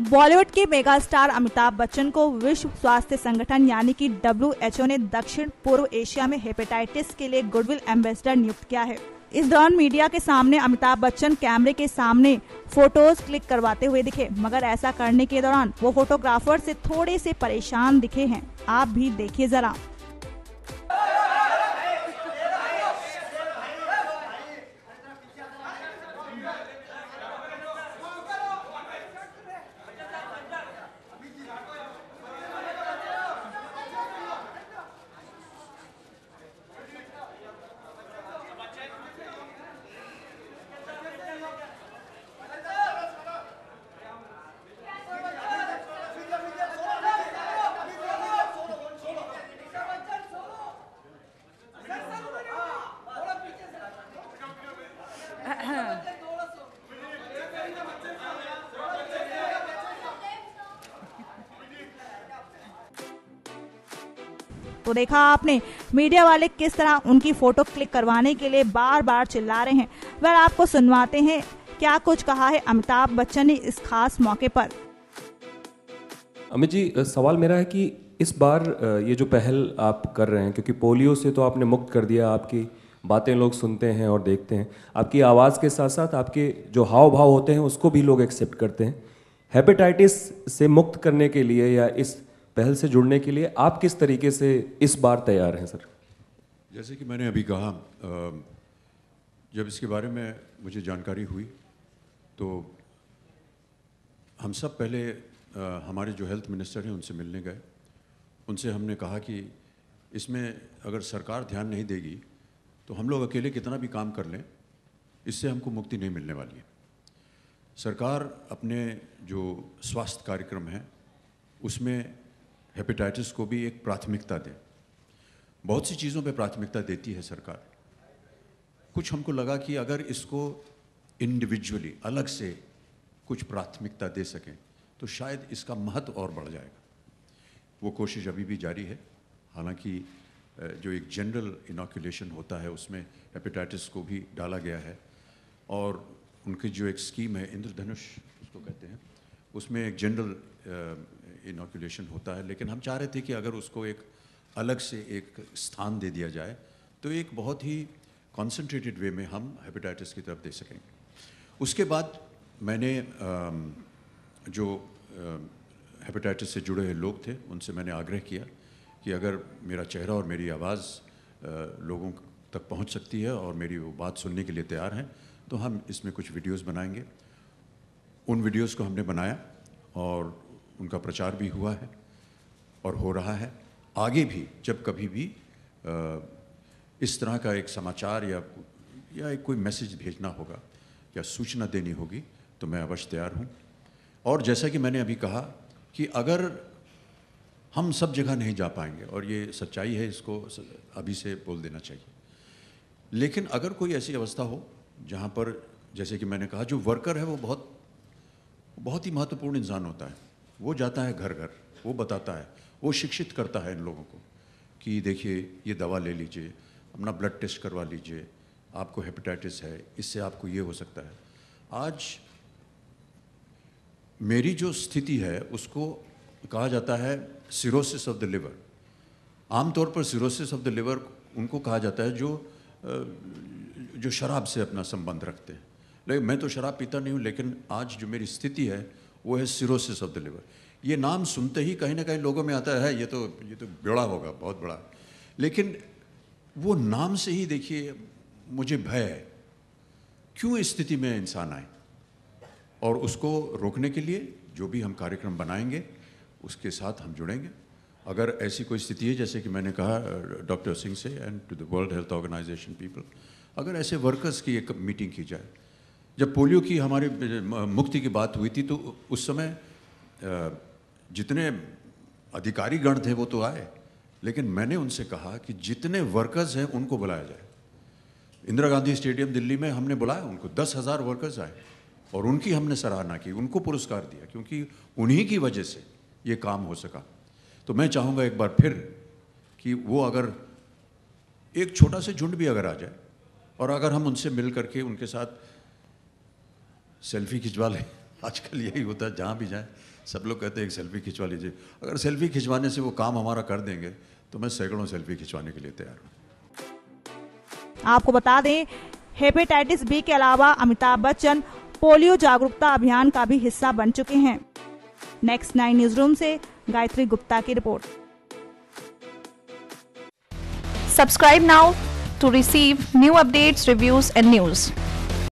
बॉलीवुड के mega star Amitabh Bachchan को विश्व स्वास्थ्य संगठन यानी कि WHO ने दक्षिण पूर्व एशिया में हेपेटाइटिस के लिए गुडविल एम्बेसडर नियुक्त किया है। इस दौरान मीडिया के सामने अमिताभ बच्चन कैमरे के सामने फोटोज क्लिक करवाते हुए दिखे, मगर ऐसा करने के दौरान वो फोटोग्राफर से थोड़े से परेशान दिखे हैं। आप भी देखिए जरा। तो देखा आपने मीडिया वाले किस तरह उनकी फोटो क्लिक करवाने के लिए बार बार चिल्ला रहे हैं। वह आपको सुनवाते हैं क्या कुछ कहा है अमिताभ बच्चन ने इस खास मौके पर। अमित जी, सवाल मेरा है कि इस बार ये जो पहल आप कर रहे हैं, क्योंकि पोलियो से तो आपने मुक्त कर दिया, आपकी बातें लोग सुनते हैं और देखते हैं, आपकी आवाज़ के साथ साथ आपके जो हाव भाव होते हैं उसको भी लोग एक्सेप्ट करते हैं। हेपेटाइटिस से मुक्त करने के लिए या इस पहल से जुड़ने के लिए आप किस तरीके से इस बार तैयार हैं सर? जैसे कि मैंने अभी कहा, जब इसके बारे में मुझे जानकारी हुई तो हम सब पहले हमारे जो हेल्थ मिनिस्टर हैं उनसे मिलने गए। उनसे हमने कहा कि इसमें अगर सरकार ध्यान नहीं देगी तो हम लोग अकेले कितना भी काम कर लें, इससे हमको मुक्ति नहीं मिलने वाली है। सरकार अपने जो स्वास्थ्य कार्यक्रम है उसमें हेपेटाइटिस को भी एक प्राथमिकता दे। बहुत सी चीज़ों पे प्राथमिकता देती है सरकार। कुछ हमको लगा कि अगर इसको इंडिविजुअली अलग से कुछ प्राथमिकता दे सकें तो शायद इसका महत्व और बढ़ जाएगा। वो कोशिश अभी भी जारी है। हालांकि जो एक जनरल इनॉक्यूलेशन होता है उसमें हेपेटाइटिस को भी डाला गया है, और उनकी जो एक स्कीम है इंद्रधनुष उसको कहते हैं, उसमें एक जनरल इनॉक्यूलेशन होता है। लेकिन हम चाह रहे थे कि अगर उसको एक अलग से एक स्थान दे दिया जाए तो एक बहुत ही कॉन्सेंट्रेटेड वे में हम हेपेटाइटिस की तरफ दे सकेंगे। उसके बाद मैंने जो हेपेटाइटिस से जुड़े हुए लोग थे उनसे मैंने आग्रह किया कि अगर मेरा चेहरा और मेरी आवाज़ लोगों तक पहुंच सकती है और मेरी वो बात सुनने के लिए तैयार हैं तो हम इसमें कुछ वीडियोस बनाएंगे। उन वीडियोस को हमने बनाया और उनका प्रचार भी हुआ है और हो रहा है। आगे भी जब कभी भी इस तरह का एक समाचार या एक कोई मैसेज भेजना होगा या सूचना देनी होगी तो मैं अवश्य तैयार हूँ। और जैसा कि मैंने अभी कहा कि अगर हम सब जगह नहीं जा पाएंगे, और ये सच्चाई है, इसको अभी से बोल देना चाहिए, लेकिन अगर कोई ऐसी अवस्था हो जहाँ पर, जैसे कि मैंने कहा, जो वर्कर है वो बहुत ही महत्वपूर्ण इंसान होता है। वो जाता है घर घर, वो बताता है, वो शिक्षित करता है इन लोगों को कि देखिए ये दवा ले लीजिए, अपना ब्लड टेस्ट करवा लीजिए, आपको हेपेटाइटिस है, इससे आपको ये हो सकता है। आज मेरी जो स्थिति है उसको कहा जाता है सिरोसिस ऑफ द लिवर। आमतौर पर सिरोसिस ऑफ द लिवर उनको कहा जाता है जो शराब से अपना संबंध रखते हैं। लेकिन मैं तो शराब पीता नहीं हूँ, लेकिन आज जो मेरी स्थिति है वो है सिरोसिस ऑफ द लिवर। ये नाम सुनते ही कहीं ना कहीं लोगों में आता है ये तो बड़ा होगा, बहुत बड़ा। लेकिन वो नाम से ही देखिए मुझे भय है, क्यों इस स्थिति में इंसान आए। और उसको रोकने के लिए जो भी हम कार्यक्रम बनाएंगे उसके साथ हम जुड़ेंगे। अगर ऐसी कोई स्थिति है, जैसे कि मैंने कहा डॉक्टर सिंह से and to the world health organization people, अगर ऐसे वर्कर्स की एक मीटिंग की जाए। जब पोलियो की हमारी मुक्ति की बात हुई थी तो उस समय जितने अधिकारी गण थे वो तो आए, लेकिन मैंने उनसे कहा कि जितने वर्कर्स हैं उनको बुलाया जाए। इंदिरा गांधी स्टेडियम दिल्ली में हमने बुलाया उनको, 10,000 वर्कर्स आए और उनकी हमने सराहना की, उनको पुरस्कार दिया, क्योंकि उन्हीं की वजह से ये काम हो सका। तो मैं चाहूँगा एक बार फिर कि वो अगर एक छोटा सा झुंड भी अगर आ जाए और अगर हम उनसे मिल करके उनके साथ सेल्फी खिंचवा लें आजकल यही होता है, जहाँ भी जाए सब लोग कहते हैं एक सेल्फी खिंचवा लीजिए। अगर सेल्फी खिंचवाने से वो काम हमारा कर देंगे तो मैं सैकड़ों सेल्फी खिंचवाने के लिए तैयार हूँ। आपको बता दें, हेपेटाइटिस बी के अलावा अमिताभ बच्चन पोलियो जागरूकता अभियान का भी हिस्सा बन चुके हैं। नेक्स्ट 9 न्यूज रूम से गायत्री गुप्ता की report. Subscribe now to receive new updates, reviews and news.